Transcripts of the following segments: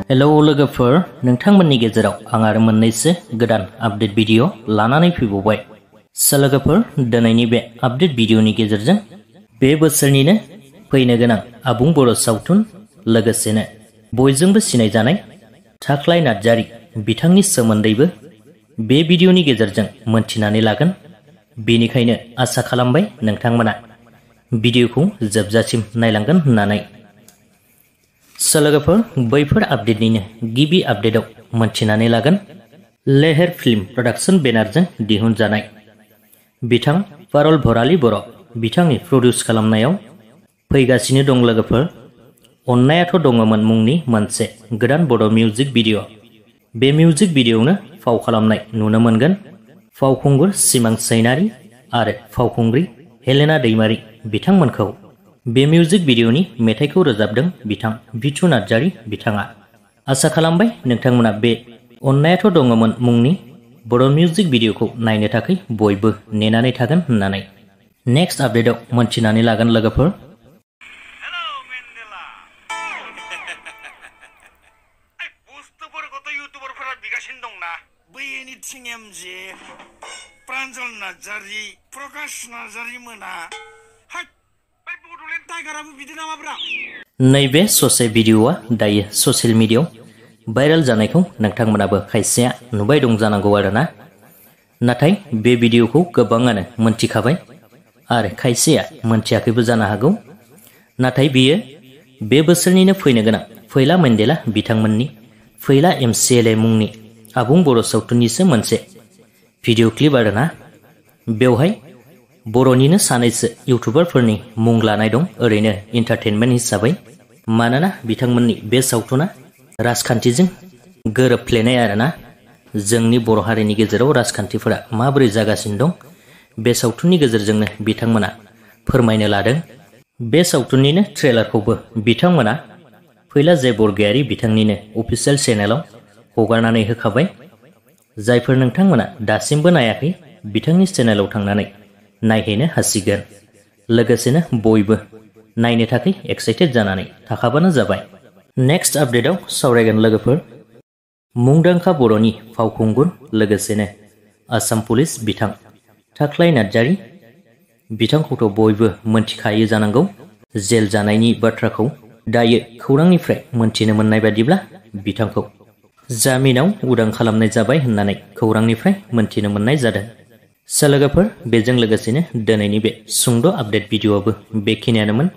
Hello लोगोफोर, नोंथांमोननि गेजेराव आं आरो मोननैसो गोदान आपडेट भिडिअ लानानै फैबावबाय। लोगोफोर, दिनैनि बे आपडेट भिडिअनि गेजेरजों बे बोसोरनिनो फैनो गोनां आबुं बर' सावथुन लोगोसेनो बयजोंबो सिनायजानाय थाख्लाय नार्जारी बिथांनि सोमोन्दैबो बे भिडिअनि गेजेरजों मोनथिनानै लागोन। बेनिखायनो आसा खालामबाय नोंथांमोना भिडिअखौ जोबजासिम नायलांगोन होननानै। लोगोफोर, बैफोर आपडेटनिनो गिबि आपडेटआव मोनथिनानै लागोन लेहेर फिल्म प्रडाक्शन बेनारजों दिहुनजानाय बिथां पारल भराली बर' बिथांनि प्रडिउस खालामनायाव फैगासिनो दं लोगोफोर अन्नायाथ' दङमोन मुंनि मोनसे गोदान बड' मिउजिक भिडिअ। बे मिउजिक भिडिअआवनो फाव खालामनाय नुनो मोनगोन फावखुंगुर सिमां सैनारि आरो फावखुंग्रि हेलेना दैमारि बिथांमोनखौ। बे मिउजिक भिडिअनि मेथाइखौ रोजाबदों बिथां बिथु नार्जारी बिथाङा। आसा खालामबाय नोंथांमोना बे अन्नायाथ' दङमोन मुंनि बर' मिउजिक भिडिअखौ नायनो थाखाय बयबो नेनानै थागोन होननानै। नेक्स्ट आपडेटआव मोनथिनानै लागोन लोगोफोर। नैबे ससे भिडिअआ दायो ससियेल मिडियाआव भाइरेल जानायखौ नोंथांमोनाबो खायसेया नुबाय दं जानांगौ आरोना। नाथाय बे भिडिअखौ गोबाङानो मोनथिखाबाय आरो खायसेया मोनथियाखैबो जानो हागौ। नाथाय बियो बे बोसोरनिनो फैनो गोनां फैला मेन्देला बिथांमोननि फैला MCLA मुंनि आबुं बर' सावथुननिसो मोनसे भिडिअ क्लिप आरोना। बेवहाय बर'निनो सानैसो इउटुबारफोरनि मुं लानाय दं ओरैनो एन्टारटेनमेन्ट हिसाबै। मानोना बिथांमोननि बे सावथुना राजखान्थिजों गोरोबफ्लेनाय आरोना। जोंनि बर' हारिनि गेजेराव राजखान्थिफोरा माबोरै जागासिनो दं बे सावथुननि गेजेरजोंनो बिथांमोना फोरमायनो लादों। बे सावथुननिनो ट्रेलारखौबो बिथांमोना फैला जे बरगयारी बिथांनिनो अफिसियेल चेनेलाव हगारनानै होखाबाय। जायफोर नोंथांमोना दासिमबो नायाखै बिथांनि चेनेलाव थांनानै नायहैनो हासिगोन। लोगोसेनो बयबो नायनो थाखाय एक्साइटेड जानानै थाखाबानो जाबाय। नेक्स्ट आपडेटआव सावरायगोन लोगोफोर मुंदांखा बर'नि फावखुंगुर लोगोसेनो आसाम पुलिस बिथां थाख्लाय नार्जारी बिथांखौथ' बयबो मोनथिखायो जानांगौ। जेल जानायनि बाथ्राखौ दायो खौरांनिफ्राय मोनथिनो मोननाय बादिब्ला बिथांखौ जामिनाव उदां खालामनाय जाबाय होननानै खौरांनिफ्राय मोनथिनो मोननाय जादों। लोगोफोर, बेजों लोगोसेनो दिनैनि बे सुंद' आपडेट भिडिअआबो बेखिनियानोमोन।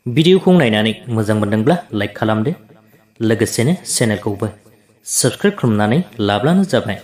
भिडिअखौ नायनानै मोजां मोनदोंब्ला लाइक खालामदो, लोगोसेनो चेनेलखौबो साबस्क्राइब खालामनानै लाब्लानो जाबाय।